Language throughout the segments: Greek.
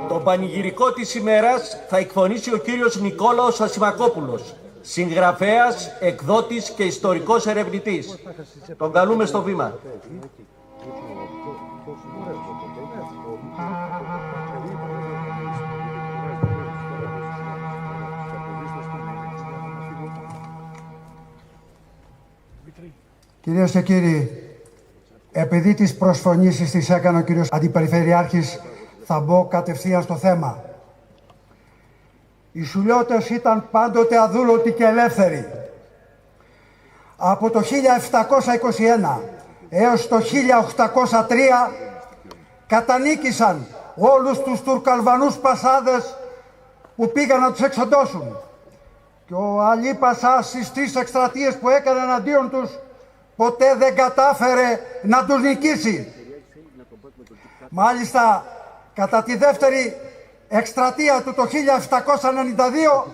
Το πανηγυρικό της ημέρας θα εκφωνήσει ο κύριος Νικόλαος Ασημακόπουλος, συγγραφέας, εκδότης και ιστορικός ερευνητής. Τον καλούμε στο βήμα. Κυρίες και κύριοι, επειδή τις προσφωνήσεις τις έκανε ο κύριος Αντιπεριφερειάρχης, θα μπω κατευθείαν στο θέμα. Οι Σουλιώτες ήταν πάντοτε αδούλωτοι και ελεύθεροι. Από το 1721 έως το 1803 κατανίκησαν όλους τους Τουρκαλβανούς πασάδες που πήγαν να τους εξοντώσουν. Και ο Αλή Πασά στις 3 εκστρατείες που έκανε εναντίον τους ποτέ δεν κατάφερε να τους νικήσει. Μάλιστα, κατά τη δεύτερη εκστρατεία του το 1792,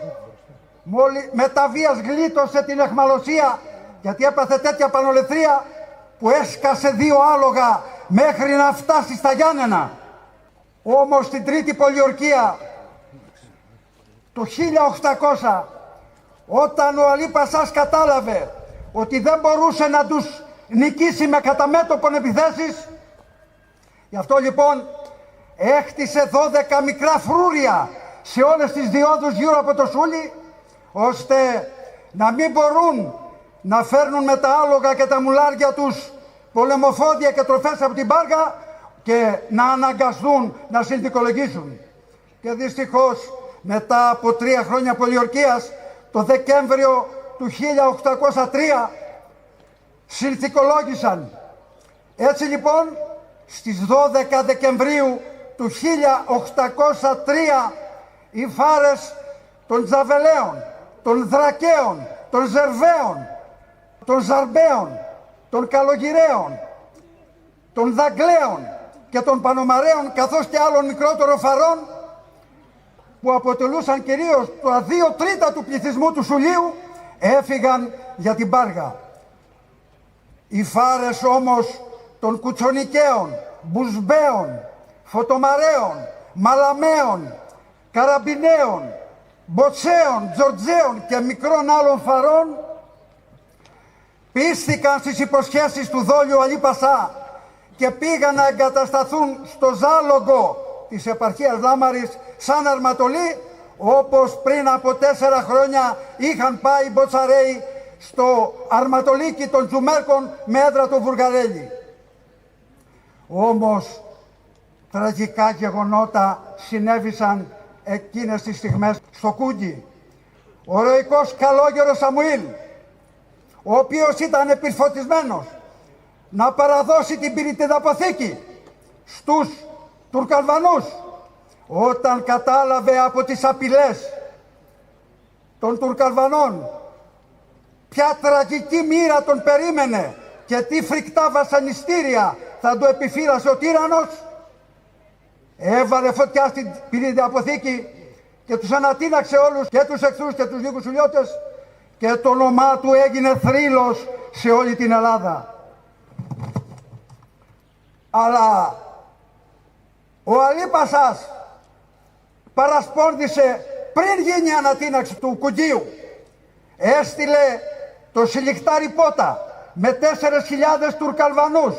με τα βίας γλίτωσε την αιχμαλωσία, γιατί έπαθε τέτοια πανολεθρία που έσκασε 2 άλογα μέχρι να φτάσει στα Γιάννενα. Όμως στην τρίτη πολιορκία, το 1800, όταν ο Αλή Πασάς κατάλαβε ότι δεν μπορούσε να τους νικήσει με καταμέτωπον επιθέσεις, γι' αυτό λοιπόν έχτισε 12 μικρά φρούρια σε όλες τις διόδους γύρω από το Σούλι, ώστε να μην μπορούν να φέρνουν με τα άλογα και τα μουλάρια τους πολεμοφόδια και τροφές από την Πάργα και να αναγκαστούν να συνθηκολογήσουν. Και δυστυχώς μετά από 3 χρόνια πολιορκίας, το Δεκέμβριο του 1803 συνθηκολόγησαν. Έτσι λοιπόν στις 12 Δεκεμβρίου του 1803 οι φάρες των Τζαβελαίων, των Δρακαίων, των Ζερβαίων, των Ζαρμπαίων, των Καλογυραίων, των Δαγκλαίων και των Πανομαραίων, καθώς και άλλων μικρότερων φαρών που αποτελούσαν κυρίως τα 2 τρίτα του πληθυσμού του Σουλίου, έφυγαν για την Πάργα. Οι φάρες όμως των Κουτσονικαίων, Μπουσμπαίων, Φωτομαραίων, Μαλαμαίων, Καραμπιναίων, Μποτσαίων, Τζορτζαίων και μικρών άλλων φαρών πίστηκαν στις υποσχέσεις του δόλιου Αλή Πασά και πήγαν να εγκατασταθούν στο Ζάλογκο της επαρχίας Λάμαρης σαν αρματολοί, όπως πριν από 4 χρόνια είχαν πάει οι Μποτσαρέοι στο αρματολίκι των Τζουμέρκων με έδρα το Βουργαρέλι. Όμως τραγικά γεγονότα συνέβησαν εκείνες τις στιγμές στο Κούγκι. Ο ηρωικός καλόγερος Σαμουήλ, ο οποίος ήταν επιφωτισμένος να παραδώσει την πυρητιδαποθήκη στους Τουρκαλβανούς, όταν κατάλαβε από τις απειλές των Τουρκαλβανών ποια τραγική μοίρα τον περίμενε και τι φρικτά βασανιστήρια θα του επιφύλασε ο τύραννος, έβαλε φωτιά στην πυρητιδαποθήκη και τους ανατείναξε όλους, και τους εχθρούς και τους λίγους Σουλιώτες, και το όνομά του έγινε θρύλος σε όλη την Ελλάδα. Αλλά ο Αλή Πασάς παρασπόνδισε πριν γίνει η ανατείναξη του Κουγκίου. Έστειλε το Σιλιχτάρι Πότα με 4.000 Τουρκαλβανούς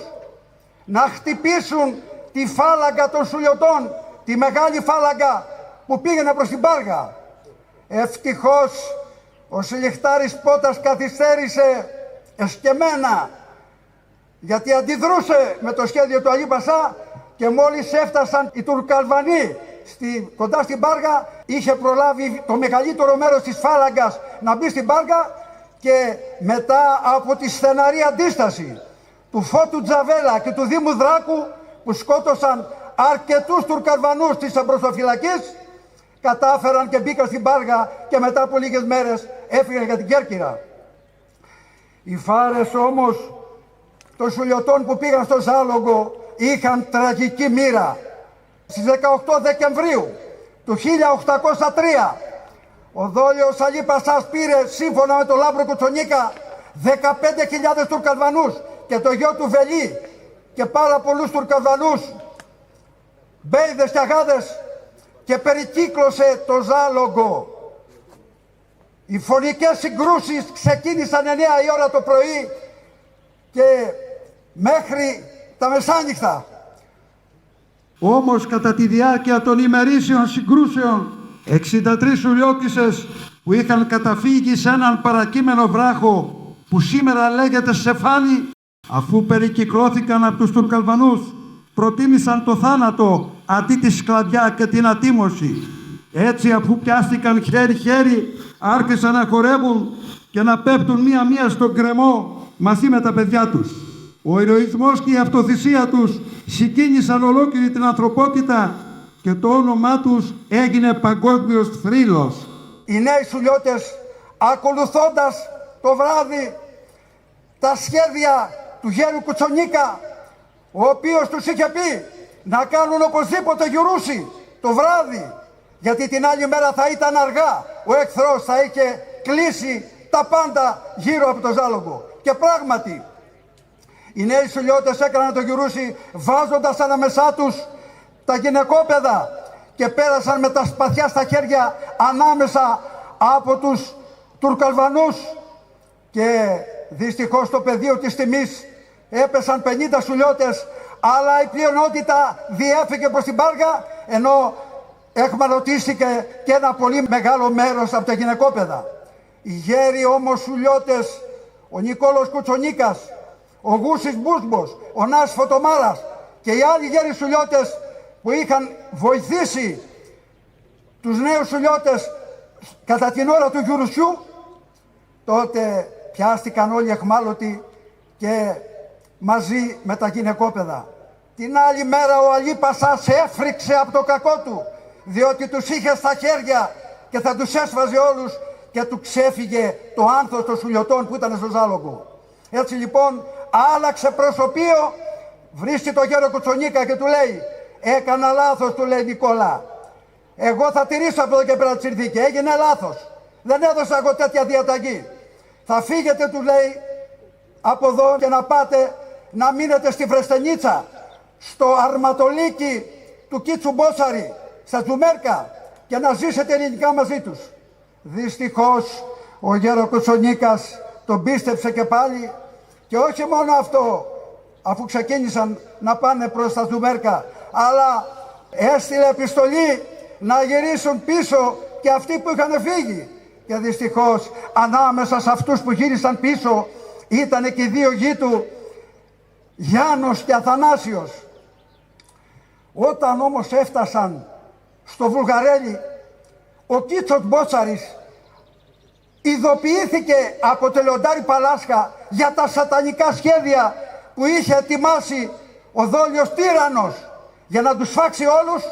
να χτυπήσουν τη φάλαγγα των Σουλιωτών, τη μεγάλη φάλαγγα που πήγαινε προς την Πάργα. Ευτυχώς ο Σιλιχτάρης Πότας καθυστέρησε εσκεμμένα, γιατί αντιδρούσε με το σχέδιο του Αλή Πασά, και μόλις έφτασαν οι Τουρκαλβανοί κοντά στην Πάργα, είχε προλάβει το μεγαλύτερο μέρος της φάλαγγας να μπει στην Πάργα, και μετά από τη στεναρή αντίσταση του Φώτου Τζαβέλα και του Δήμου Δράκου, που σκότωσαν αρκετούς Τουρκαλβανούς της εμπροστοφυλακής, κατάφεραν και μπήκαν στην Πάργα και μετά από λίγες μέρες έφυγαν για την Κέρκυρα. Οι φάρες όμως των Σουλιωτών που πήγαν στο Ζάλογκο είχαν τραγική μοίρα. Στις 18 Δεκεμβρίου του 1803 ο δόλιος Αλή Πασάς πήρε, σύμφωνα με τον Λάμπρο Κουτσονίκα, 15.000 Τουρκαλβανούς και το γιο του Βελί και πάρα πολλούς Τουρκαλβανούς, μπέιδες και αγάδες, και περικύκλωσε το Ζάλογκο. Οι φωνικές συγκρούσεις ξεκίνησαν 9 η ώρα το πρωί και μέχρι τα μεσάνυχτα. Όμως κατά τη διάρκεια των ημερήσιων συγκρούσεων 63 Σουλιώτισσες που είχαν καταφύγει σε έναν παρακείμενο βράχο που σήμερα λέγεται Σεφάνι, αφού περικυκλώθηκαν από τους Τουρκαλβανούς, προτίμησαν το θάνατο αντί τη σκλαβιά και την ατίμωση. Έτσι, αφού πιάστηκαν χέρι-χέρι, άρχισαν να χορεύουν και να πέφτουν μία-μία στον κρεμό μαζί με τα παιδιά τους. Ο ηρωισμός και η αυτοθυσία τους συγκίνησαν ολόκληρη την ανθρωπότητα και το όνομά τους έγινε παγκόσμιος θρύλος. Οι νέοι Σουλιώτες, ακολουθώντας το βράδυ τα σχέδια του γέρου Κουτσονίκα, ο οποίος τους είχε πει να κάνουν οπωσδήποτε γιουρούσι το βράδυ, γιατί την άλλη μέρα θα ήταν αργά, ο εχθρός θα είχε κλείσει τα πάντα γύρω από το Ζάλογκο. Και πράγματι, οι νέοι Σουλιώτες έκαναν το γιουρούσι βάζοντας ανάμεσά τους τα γυναικόπαιδα και πέρασαν με τα σπαθιά στα χέρια ανάμεσα από τους Τουρκαλβανούς και δυστυχώς στο πεδίο της τιμής έπεσαν 50 Σουλιώτες, αλλά η πλειονότητα διέφυγε προς την Πάργα, ενώ εχμαλωτίστηκε και ένα πολύ μεγάλο μέρος από τα γυναικόπαιδα. Οι γέροι όμως Σουλιώτες, ο Νικόλος Κουτσονίκας, ο Γούσης Μπούσμπος, ο Νάς Φωτομάρας και οι άλλοι γέροι Σουλιώτες που είχαν βοηθήσει τους νέους Σουλιώτες κατά την ώρα του γιουρουσιού, τότε πιάστηκαν όλοι εχμάλωτοι και μαζί με τα γυναικόπαιδα. Την άλλη μέρα ο Αλή Πασάς έφρυξε από το κακό του, διότι τους είχε στα χέρια και θα τους έσβαζε όλους και του ξέφυγε το άνθος των Σουλιωτών που ήταν στο Ζάλογκο. Έτσι λοιπόν άλλαξε προσωπείο, βρίσκει το γέρο Κουτσονίκα και του λέει «Έκανα λάθος», του λέει Νικόλα. «Εγώ θα τηρήσω από εδώ και πέρα τη συνθήκη. Έγινε λάθος. Δεν έδωσα εγώ τέτοια διαταγή. Θα φύγετε», του λέει, «από εδώ και να πάτε να μείνετε στη Βρεστενίτσα, στο αρματολίκι του Κίτσου Μπόσαρη, στα Τζουμέρκα και να ζήσετε ελληνικά μαζί τους». Δυστυχώς ο γέρο Κουτσονίκας τον πίστεψε και πάλι και όχι μόνο αυτό, αφού ξεκίνησαν να πάνε προς τα Τζουμέρκα, αλλά έστειλε επιστολή να γυρίσουν πίσω και αυτοί που είχαν φύγει. Και δυστυχώς ανάμεσα σε αυτούς που γύρισαν πίσω ήταν και οι δύο γη του, Γιάννος και Αθανάσιος. Όταν όμως έφτασαν στο Βουλγαρέλι, ο Κίτσος Μπότσαρης ειδοποιήθηκε από το Λεοντάρι Παλάσκα για τα σατανικά σχέδια που είχε ετοιμάσει ο δόλιος τύραννος για να τους φάξει όλους,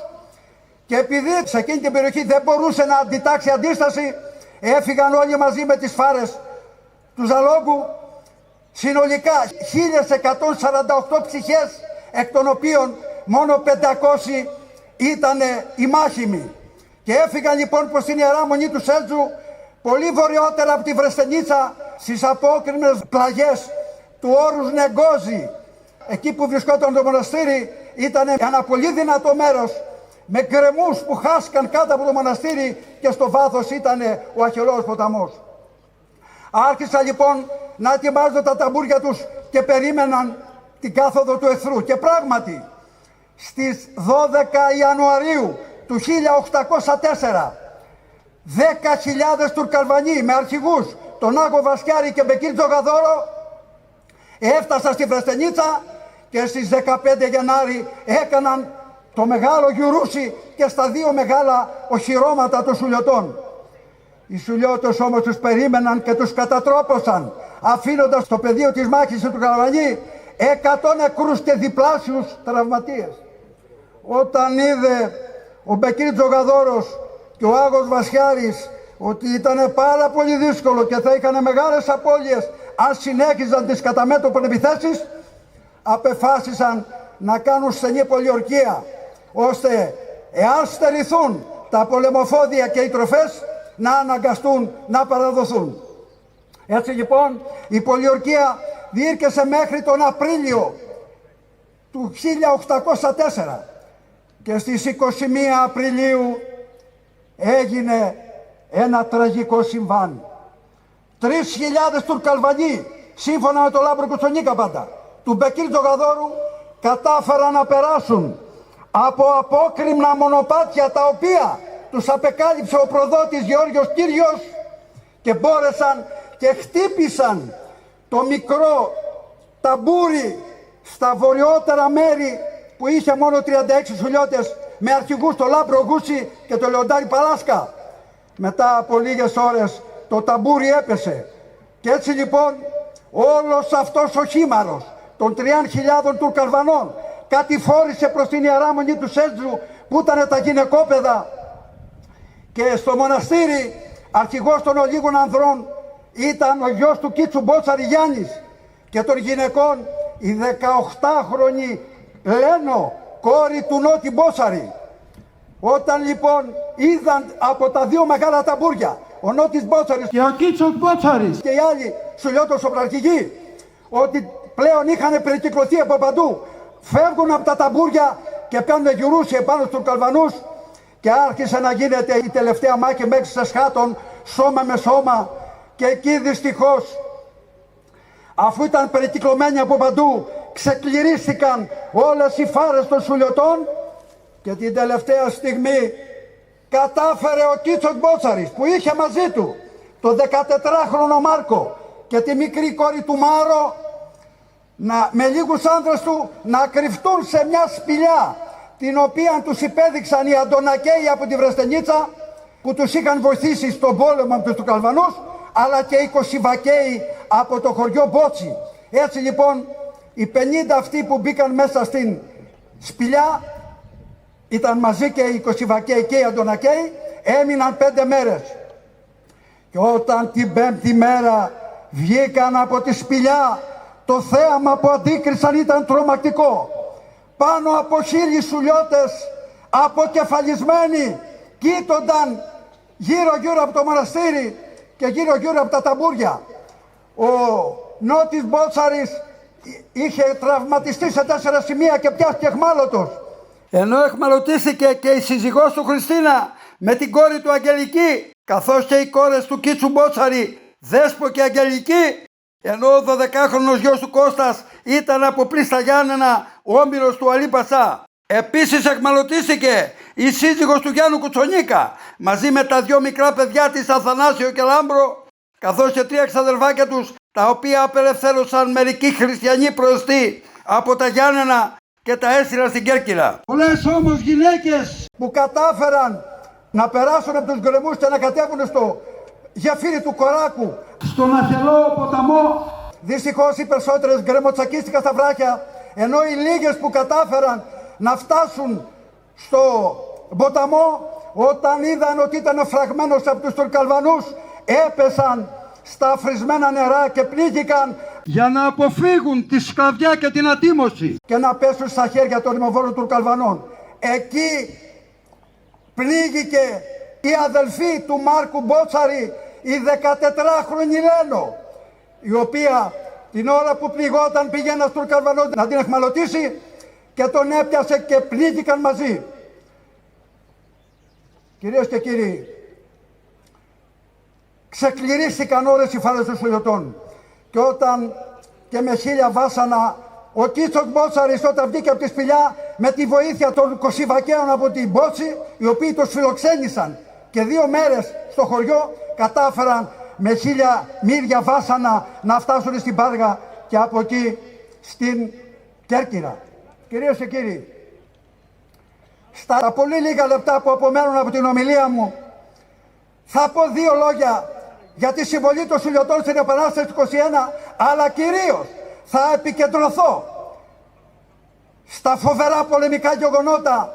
και επειδή σε εκείνη την περιοχή δεν μπορούσε να αντιτάξει αντίσταση, έφυγαν όλοι μαζί με τις φάρες του Ζαλόγκου, συνολικά 1148 ψυχές, εκ των οποίων μόνο 500 ήταν οι μάχημοι. Και έφυγαν λοιπόν προς την Ιερά Μονή του Σέλτζου, πολύ βορειότερα από τη Βρεστενίτσα, στις απόκρημνες πλαγιές του όρους Νεγκόζη. Εκεί που βρισκόταν το μοναστήρι ήταν ένα πολύ δυνατό μέρος, με γκρεμούς που χάσκαν κάτω από το μοναστήρι και στο βάθος ήταν ο Αχαιολόγος ποταμός. Άρχισαν λοιπόν να ετοιμάζουν τα ταμπούρια τους και περίμεναν την κάθοδο του εχθρού. Και πράγματι, στις 12 Ιανουαρίου του 1804, 10.000 Τουρκαλβανοί με αρχηγούς τον Άγο Βασιάρη και Μπεκίρ Τζογαδόρο έφτασαν στη Βρεστενίτσα και στις 15 Γενάρη έκαναν το μεγάλο γιουρούσι και στα δύο μεγάλα οχυρώματα των Σουλιωτών. Οι Σουλιώτες όμως τους περίμεναν και τους κατατρόπωσαν, αφήνοντας στο πεδίο της μάχης του Τουρκαλβανοί 100 νεκρούς και διπλάσιους τραυματίες. Όταν είδε ο Μπεκίρ Τζογαδόρος και ο Άγος Βασιάρης ότι ήταν πάρα πολύ δύσκολο και θα είχαν μεγάλες απώλειες αν συνέχιζαν τις κατά μέτωπον επιθέσεις, απεφάσισαν να κάνουν στενή πολιορκία, ώστε εάν στερηθούν τα πολεμοφόδια και οι τροφές να αναγκαστούν να παραδοθούν. Έτσι λοιπόν η πολιορκία διήρκεσε μέχρι τον Απρίλιο του 1804. Και στις 21 Απριλίου έγινε ένα τραγικό συμβάν. 3.000 Τουρκαλβανοί, σύμφωνα με τον Λάμπρο Κουτσονίκα πάντα, του Μπεκίρ Τζογαδόρου, κατάφεραν να περάσουν από απόκρημνα μονοπάτια τα οποία τους απεκάλυψε ο προδότης Γεώργιος Κύριος και μπόρεσαν και χτύπησαν το μικρό ταμπούρι στα βορειότερα μέρη που είχε μόνο 36 σουλιώτες με αρχηγούς το Λάμπρο Γούση και το Λεοντάρι Παλάσκα. Μετά από λίγες ώρες το ταμπούρι έπεσε και έτσι λοιπόν όλος αυτός ο χήμαρος των 3.000 Τουρκαλβανών κατηφόρησε προς την Ιερά Μονή του Σέλτζου που ήταν τα γυναικόπαιδα και στο μοναστήρι αρχηγός των ολίγων ανδρών ήταν ο γιος του Κίτσου Μπότσαρη Γιάννης και των γυναικών η 18χρονη Λένο, κόρη του Νότι Μπότσαρη. Όταν λοιπόν είδαν από τα δύο μεγάλα ταμπούρια, ο Νότης Μπότσαρης και ο Κίτσος Μπότσαρης και οι άλλοι σουλιώτος-οπλαρχηγοί, ότι πλέον είχαν περικυκλωθεί από παντού, φεύγουν από τα ταμπούρια και κάνουν γιουρούσια επάνω στους Τουρκαλβανούς και άρχισε να γίνεται η τελευταία μάχη μέχρι σε Σχάτων, σώμα με σώμα, και εκεί δυστυχώς, αφού ήταν περικυκλωμένοι από παντού, ξεκληρίστηκαν όλες οι φάρες των σουλιωτών και την τελευταία στιγμή κατάφερε ο Κίτσος Μπότσαρης που είχε μαζί του το 14χρονο Μάρκο και τη μικρή κόρη του Μάρο με λίγους άνδρες του να κρυφτούν σε μια σπηλιά την οποία τους υπέδειξαν οι Αντωνακαίοι από τη Βρεστενίτσα που τους είχαν βοηθήσει στον πόλεμο από τους Τουρκαλβανούς, αλλά και οι Κωσιβακαίοι από το χωριό Μπότσι. Έτσι λοιπόν οι 50 αυτοί που μπήκαν μέσα στην σπηλιά ήταν μαζί και οι Κωσιβακαίοι και οι Αντωνακαίοι, έμειναν 5 μέρες. Και όταν την 5η μέρα βγήκαν από τη σπηλιά, το θέαμα που αντίκρισαν ήταν τρομακτικό. Πάνω από 1.000 σουλιώτες αποκεφαλισμένοι κοίτονταν γύρω-γύρω από το μοναστήρι και γύρω-γύρω από τα ταμπούρια. Ο Νότης Μπότσαρης είχε τραυματιστεί σε 4 σημεία και πιάστηκε εχμάλωτος. Ενώ εχμαλωτίστηκε και η σύζυγός του Χριστίνα με την κόρη του Αγγελική, καθώς και οι κόρες του Κίτσου Μπότσαρη, Δέσπο και Αγγελική, ενώ ο 12χρονος γιος του Κώστας ήταν από Πλήστα Γιάννενα, όμηρος του Αλή Πασά. Επίσης εχμαλωτίστηκε η σύζυγος του Γιάννου Κουτσονίκα, μαζί με τα 2 μικρά παιδιά της, Αθανάσιο και Λάμπρο, καθώς και 3 ξαδερφάκια τους, τα οποία απελευθέρωσαν μερικοί χριστιανοί προεστοί από τα Γιάννενα και τα έστειλαν στην Κέρκυρα. Πολλές όμως γυναίκες που κατάφεραν να περάσουν από τους γκρεμούς και να κατέβουν στο γεφύρι του Κοράκου, στον Αχελό ποταμό. Δυστυχώς οι περισσότερες γκρεμοτσακίστηκαν στα βράχια, ενώ οι λίγες που κατάφεραν να φτάσουν στο ποταμό, όταν είδαν ότι ήταν φραγμένος από τους Τουρκαλβανούς, έπεσαν στα φρισμένα νερά και πλήγηκαν για να αποφύγουν τη σκλαβιά και την ατίμωση και να πέσουν στα χέρια των ρημοβόρων Τουρκαλβανών. Εκεί πλήγηκε η αδελφή του Μάρκου Μπότσαρη, η 14χρονη Λένο, η οποία την ώρα που πληγόταν πήγε ένας Τουρκαλβανός να την εχμαλωτήσει και τον έπιασε και πλήγηκαν μαζί. Κυρίες και κύριοι, ξεκληρίστηκαν όλες οι φάρες των σουλιωτών και όταν και με 1000 βάσανα ο Κίτσος Μπότσαρης, όταν βγήκε από τη σπηλιά με τη βοήθεια των Κωσιβακαίων από την Μπότση, οι οποίοι τους φιλοξένησαν και 2 μέρες στο χωριό, κατάφεραν με 1000 μύρια βάσανα να φτάσουν στην Πάργα και από εκεί στην Κέρκυρα. Κυρίες και κύριοι, στα πολύ λίγα λεπτά που απομένουν από την ομιλία μου, θα πω 2 λόγια για τη συμβολή των σουλιωτών στην Επανάσταση του 21, αλλά κυρίως θα επικεντρωθώ στα φοβερά πολεμικά γεγονότα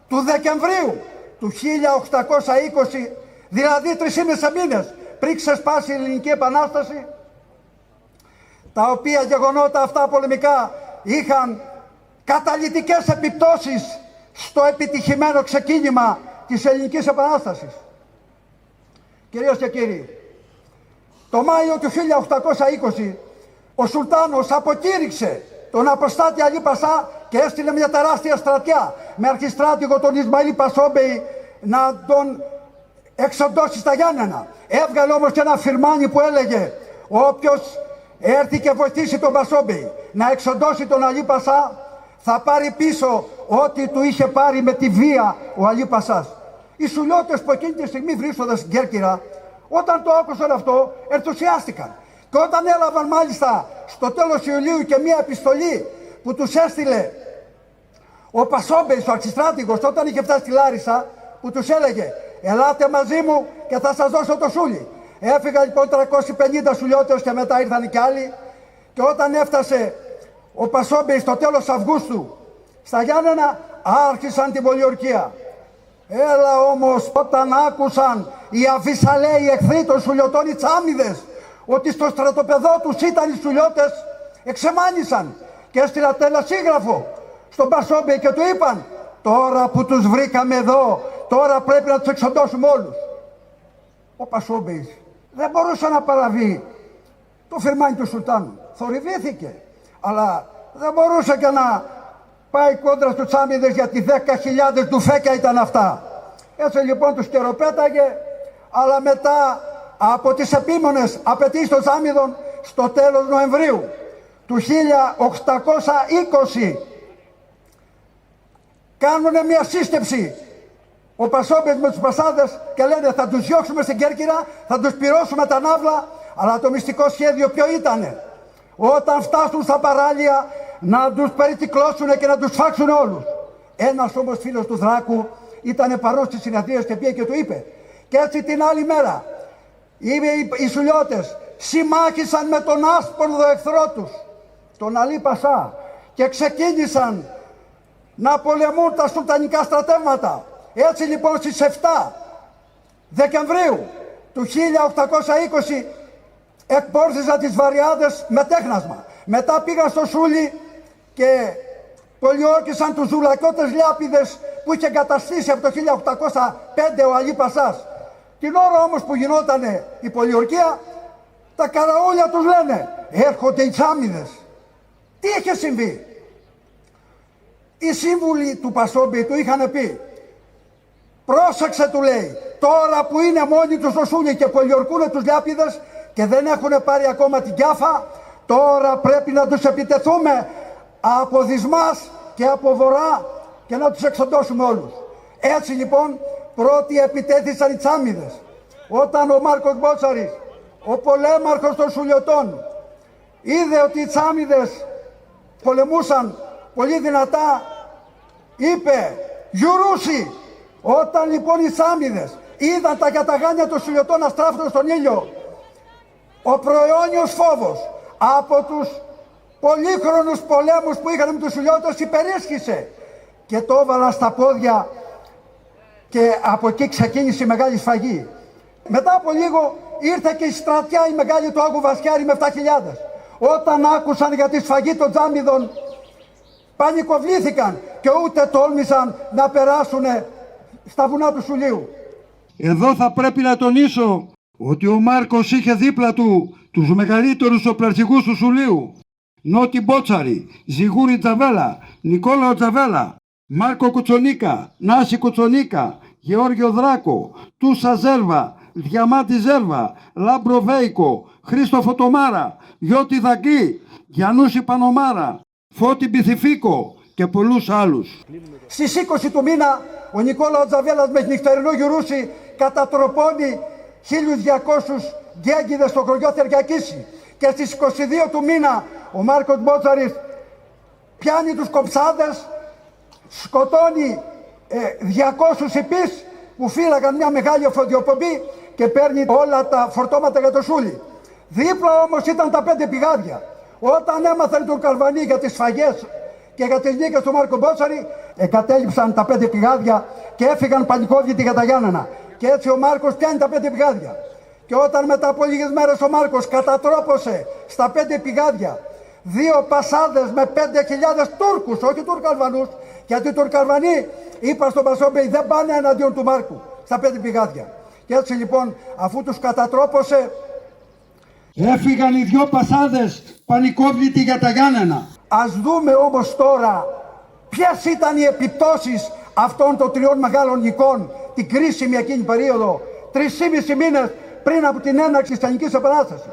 του Δεκεμβρίου του 1820, δηλαδή 3,5 μήνες πριν ξεσπάσει η Ελληνική Επανάσταση, τα οποία γεγονότα αυτά πολεμικά είχαν καταλυτικές επιπτώσεις στο επιτυχημένο ξεκίνημα της Ελληνικής Επανάστασης. Κυρίες και κύριοι, το Μάιο του 1820 ο Σουλτάνος αποκήρυξε τον αποστάτη Αλή Πασά και έστειλε μια τεράστια στρατιά με αρχιστράτηγο τον Ισμαήλ Πασόμπεϊ να τον εξοντώσει στα Γιάννενα. Έβγαλε όμως και ένα φιρμάνι που έλεγε όποιος έρθει και βοηθήσει τον Πασόμπεϊ να εξοντώσει τον Αλή Πασά θα πάρει πίσω ό,τι του είχε πάρει με τη βία ο Αλή Πασάς. Οι σουλιώτες που εκείνη τη στιγμή βρίσκονταν στην Κέρκυρα, όταν το άκουσαν αυτό, ενθουσιάστηκαν. Και όταν έλαβαν μάλιστα στο τέλος Ιουλίου και μία επιστολή που τους έστειλε ο Πασόμπεϊς, ο αρχιστράτηγος, όταν είχε φτάσει στη Λάρισα, που τους έλεγε «Ελάτε μαζί μου και θα σας δώσω το σούλι». Έφυγαν λοιπόν 350 σουλιώτες και μετά ήρθαν κι άλλοι, και όταν έφτασε ο Πασόμπεϊς στο τέλος Αυγούστου στα Γιάννενα, άρχισαν την πολιορκία. Έλα όμως, όταν άκουσαν οι αβυσαλαίοι εχθροί των σουλιωτών, οι τσάμιδες, ότι στο στρατοπεδό τους ήταν οι σουλιώτες, εξεμάνησαν και έστειλαν τελεσίγραφο στον Πασόμπεϊ και του είπαν «Τώρα που τους βρήκαμε εδώ, τώρα πρέπει να τους εξοντώσουμε όλους». Ο Πασόμπεϊς δεν μπορούσε να παραβεί το φιρμάνι του Σουλτάνου. Θορυβήθηκε, αλλά δεν μπορούσε και να πάει κόντρα στους τσάμιδες, γιατί 10.000 ντουφέκια ήταν αυτά. Έτσι λοιπόν τους καιροπέταγε, αλλά μετά από τις επίμονες απαιτήσεις των τσάμιδων, στο τέλος Νοεμβρίου του 1820 κάνουν μια σύσκεψη ο Πασόμπεϊς με τους Πασάδες και λένε θα τους διώξουμε στην Κέρκυρα, θα τους πυρώσουμε τα ναύλα, αλλά το μυστικό σχέδιο ποιο ήτανε? Όταν φτάσουν στα παράλια να τους περικυκλώσουν και να τους φάξουν όλους. Ένας όμως φίλος του Δράκου ήταν παρός στις συναντήσεις και πήγε και του είπε, και έτσι την άλλη μέρα οι σουλιώτες συμμάχησαν με τον άσπονδο εχθρό τους, τον Αλή Πασά, και ξεκίνησαν να πολεμούν τα σουλτανικά στρατεύματα. Έτσι λοιπόν στις 7 Δεκεμβρίου του 1820 εκπόρθησαν τις Βαριάδες με τέχνασμα. Μετά πήγαν στο Σούλι και πολιόρκησαν τους ζουλακιώτες Λιάπηδες που είχε εγκαταστήσει από το 1805 ο Αλή Πασάς. Την ώρα όμως που γινόταν η πολιορκία, τα καραούλια τους λένε έρχονται οι τσάμιδες. Τι είχε συμβεί? Οι σύμβουλοι του Πασόμπεϊ του είχαν πει πρόσεξε, του λέει, τώρα που είναι μόνοι τους στο Σούλι και πολιορκούν τους Λιάπηδες και δεν έχουν πάρει ακόμα την Κιάφα, τώρα πρέπει να τους επιτεθούμε από δυσμάς και από βορρά και να τους εξοντώσουμε όλους. Έτσι λοιπόν πρώτοι επιτέθησαν οι τσάμιδες. Όταν ο Μάρκος Μπότσαρης, ο πολέμαρχος των Σουλιωτών, είδε ότι οι τσάμιδες πολεμούσαν πολύ δυνατά, είπε «Γιουρούσι». Όταν λοιπόν οι τσάμιδες είδαν τα καταγάνια των Σουλιωτών να στράφτουν στον ήλιο, ο προαιώνιος φόβος από τους πολύχρονους πολέμους που είχαν με τους Σουλιώτες υπερίσχυσε και το έβαλαν στα πόδια, και από εκεί ξεκίνησε η μεγάλη σφαγή. Μετά από λίγο ήρθε και η στρατιά η μεγάλη του Άγου Βασιάρη με 7.000. Όταν άκουσαν για τη σφαγή των τσάμιδων, πανικοβλήθηκαν και ούτε τόλμησαν να περάσουν στα βουνά του Σουλίου. Εδώ θα πρέπει να τονίσω ότι ο Μάρκος είχε δίπλα του τους μεγαλύτερους οπλαρχηγούς του Σουλίου: Νότι Μπότσαρη, Ζιγούρι Τζαβέλα, Νικόλαο Τζαβέλα, Μάρκο Κουτσονίκα, Νάση Κουτσονίκα, Γεώργιο Δράκο, Τούσα Ζέρβα, Διαμάτη Ζέρβα, Λάμπρο Βέικο, Χρήστο Φωτομάρα, Γιώτη Δαγκή, Γιαννούση Πανομάρα, Φώτη Μπιθυφίκο και πολλούς άλλους. Στις 20 του μήνα ο Νικόλαο Τζαβέλας με νυχτερινό Γιουρούσι κατατροπώνει 1.200 γκέγκιδες στο χωριό Θεριακίσι, και στις 22 του μήνα ο Μάρκος Μπότσαρης πιάνει τους κοψάδες, σκοτώνει 200 υπείς που φύλαγαν μια μεγάλη φωτιοπομπή και παίρνει όλα τα φορτώματα για το Σούλι. Δίπλα όμως ήταν τα 5 πηγάδια. Όταν έμαθαν οι Τουρκαλβανοί για τις σφαγές και για τις νίκες του Μάρκο Μπότσαρη, εγκατέλειψαν τα 5 πηγάδια και έφυγαν πανικόβλητοι για τα Γιάννενα. Και έτσι ο Μάρκος πιάνει τα 5 πηγάδια. Και όταν μετά από λίγες μέρες ο Μάρκος κατατρόπωσε στα 5 πηγάδια 2 πασάδες με 5.000 Τούρκους, όχι Τουρκαλβανούς, γιατί οι Τουρκαλβανοί είπαν στον Πασόμπεϊ δεν πάνε εναντίον του Μάρκου στα 5 πηγάδια. Και έτσι λοιπόν αφού τους κατατρόπωσε, έφυγαν οι 2 πασάδες πανικόβλητοι για τα Γιάννενα. Ας δούμε όμως τώρα ποιες ήταν οι επιπτώσεις αυτών των 3 μεγάλων νικών την κρίσιμη εκείνη περίοδο, 3,5 μήνες πριν από την έναρξη της Ελληνικής Επανάστασης.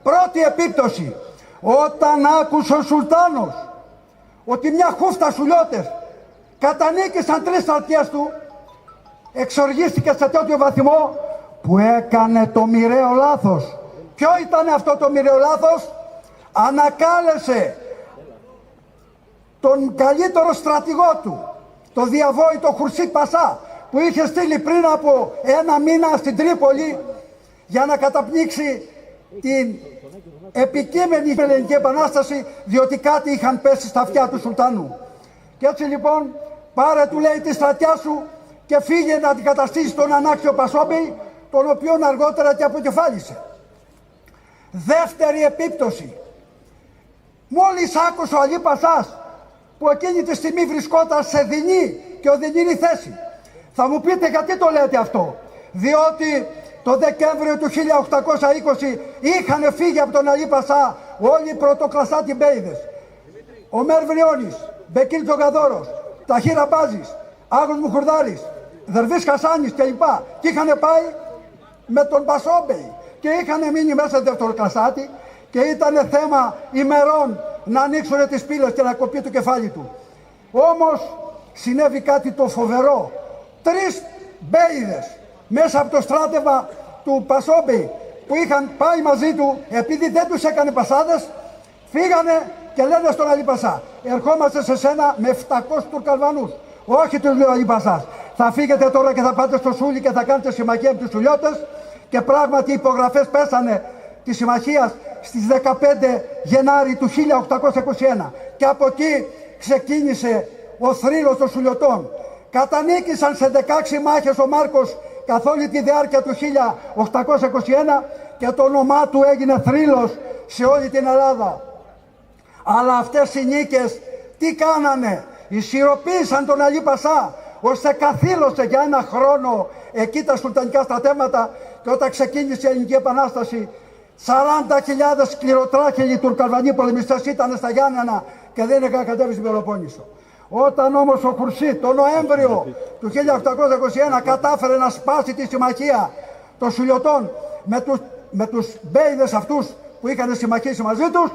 Πρώτη επίπτωση, όταν άκουσε ο Σουλτάνος ότι μια χούφτα σουλιώτες κατανίκησαν 3 στρατιές του, εξοργίστηκε σε τέτοιο βαθμό που έκανε το μοιραίο λάθος. Ποιο ήταν αυτό το μοιραίο λάθος? Ανακάλεσε τον καλύτερο στρατηγό του, το διαβόητο Χουρσίτ Πασά, που είχε στείλει πριν από 1 μήνα στην Τρίπολη για να καταπνίξει την επικείμενη Ελληνική Επανάσταση, διότι κάτι είχαν πέσει στα αυτιά του Σουλτάνου. Και έτσι λοιπόν, πάρε, του λέει, τη στρατιά σου και φύγε να αντικαταστήσει τον ανάξιο Πασόμπη, τον οποίον αργότερα και αποκεφάλισε. Δεύτερη επίπτωση, μόλις άκουσε ο Αλή Πασάς, που εκείνη τη στιγμή βρισκόταν σε δεινή και οδυνηρή θέση. Θα μου πείτε γιατί το λέτε αυτό? Διότι το Δεκέμβριο του 1820 είχαν φύγει από τον Αλή Πασά όλοι οι πρωτοκλασσάτοι μπέιδες. Ο Μέρ Βριώνης, Μπεκίρ Τζογαδόρος, Ταχύρ Αμπάζης, Άγος Μουχουρδάρης, Δερβής Χασάνης κλπ. Και είχαν πάει με τον Πασόμπεϊ και είχαν μείνει μέσα δευτεροκλασσάτη και ήταν θέμα ημερών να ανοίξουν τις πύλες και να κοπεί το κεφάλι του. Όμως συνέβη κάτι το φοβερό. 3 μπέιδες μέσα από το στράτευμα του Πασόμπη που είχαν πάει μαζί του, επειδή δεν τους έκανε πασάδες, φύγανε και λένε στον Αλή Πασά: ερχόμαστε σε σένα με 700 Τουρκαλβανούς. Όχι, τους λέει ο Αλή Πασάς, θα φύγετε τώρα και θα πάτε στο Σούλι και θα κάνετε συμμαχία με τους Σουλιώτες. Και πράγματι οι υπογραφές πέσανε της συμμαχίας στις 15 Γενάρη του 1821 και από εκεί ξεκίνησε ο θρύλος των Σουλιωτών. Κατανίκησαν σε 16 μάχες ο Μάρκος καθ' όλη τη διάρκεια του 1821 και το όνομά του έγινε θρύλος σε όλη την Ελλάδα. Αλλά αυτές οι νίκες τι κάνανε? Ισχυροποίησαν τον Αλή Πασά, ώστε καθήλωσε για 1 χρόνο εκεί τα σουλτανικά στρατεύματα, και όταν ξεκίνησε η Ελληνική Επανάσταση 40.000 σκληροτράχυλοι Τουρκαλβανοί πολεμιστές ήταν στα Γιάννενα και δεν είχαν κατέβει στην Πελοπόννησο. Όταν όμως ο Χουρσίτ το Νοέμβριο του 1821 κατάφερε να σπάσει τη συμμαχία των Σουλιωτών με τους μπέιδες αυτούς που είχαν συμμαχίσει μαζί τους,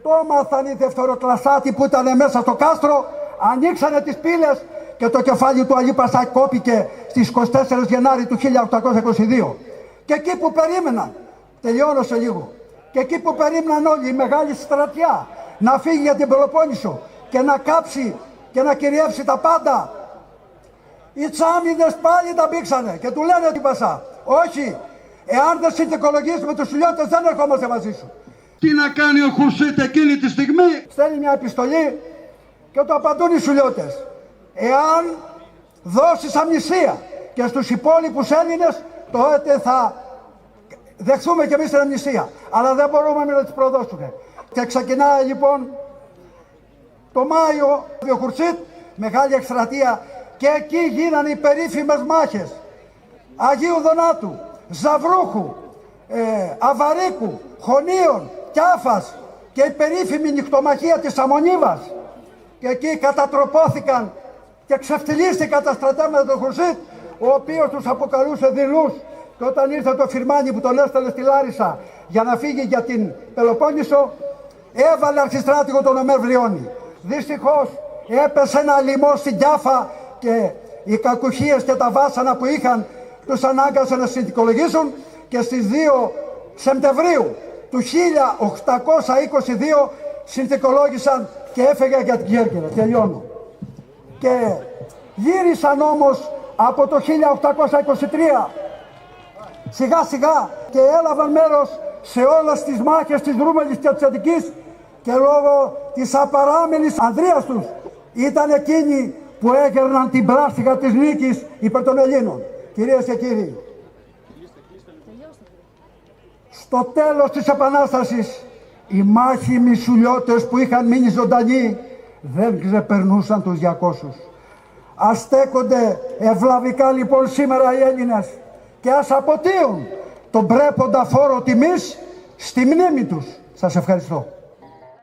το μάθαν οι δευτεροκλασσάτοι που ήταν μέσα στο κάστρο, ανοίξανε τις πύλες και το κεφάλι του Αλή Πασά κόπηκε στις 24 Γενάρη του 1822. Και εκεί που περίμεναν, τελειώνω σε λίγο, και εκεί που περίμεναν όλοι η μεγάλη στρατιά να φύγει για την Πελοπόννησο και να κάψει και να κυριεύσει τα πάντα, οι τσάμιδες πάλι τα μπήξανε και του λένε την Πασά: όχι, εάν δεν συνθηκολογείς με τους Σουλιώτες δεν ερχόμαστε μαζί σου. Τι να κάνει ο Χουρσίτ εκείνη τη στιγμή? Στέλνει μια επιστολή και το απαντούν οι Σουλιώτες: εάν δώσεις αμνηστία και στους υπόλοιπους Έλληνες, τότε θα δεχθούμε και εμείς την αμνηστία. Αλλά δεν μπορούμε να τις προδώσουμε. Και ξεκινάει λοιπόν το Μάιο ο Χουρσίτ, μεγάλη εκστρατεία, και εκεί γίνανε οι περίφημες μάχες Αγίου Δονάτου, Ζαβρούχου, Αβαρίκου, Χωνίων, Κιάφας και η περίφημη νυχτομαχία της Αμμονίβας. Και εκεί κατατροπώθηκαν και ξεφτυλίστηκαν τα στρατεύματα του Χουρσίτ, ο οποίος τους αποκαλούσε δειλούς. Και όταν ήρθε το Φιρμάνι που τον έστελε στη Λάρισα για να φύγει για την Πελοπόννησο, έβαλε αρχιστράτηγο τον Ομέρ Βριώνη. Δυστυχώς έπεσε ένα λοιμό στην Κιάφα και οι κακουχίες και τα βάσανα που είχαν τους ανάγκασαν να συνθηκολογήσουν, και στις 2 Σεπτεμβρίου του 1822 συνθηκολόγησαν και έφεγε για την Κέρκυρα. Τελειώνω. Και γύρισαν όμως από το 1823 σιγά σιγά και έλαβαν μέρος σε όλες τις μάχες της Ρούμελης και της Αττικής, και λόγω της απαράμενης ανδρείας τους ήταν εκείνοι που έκαιρναν την πλάστιγα της νίκης υπέρ των Ελλήνων. Κυρίες και κύριοι, στο τέλος της Επανάστασης οι μάχημοι Σουλιώτες που είχαν μείνει ζωντανοί δεν ξεπερνούσαν τους 200. Ας στέκονται ευλαβικά λοιπόν σήμερα οι Έλληνες και ας αποτείουν τον πρέποντα φόρο τιμής στη μνήμη τους. Σας ευχαριστώ.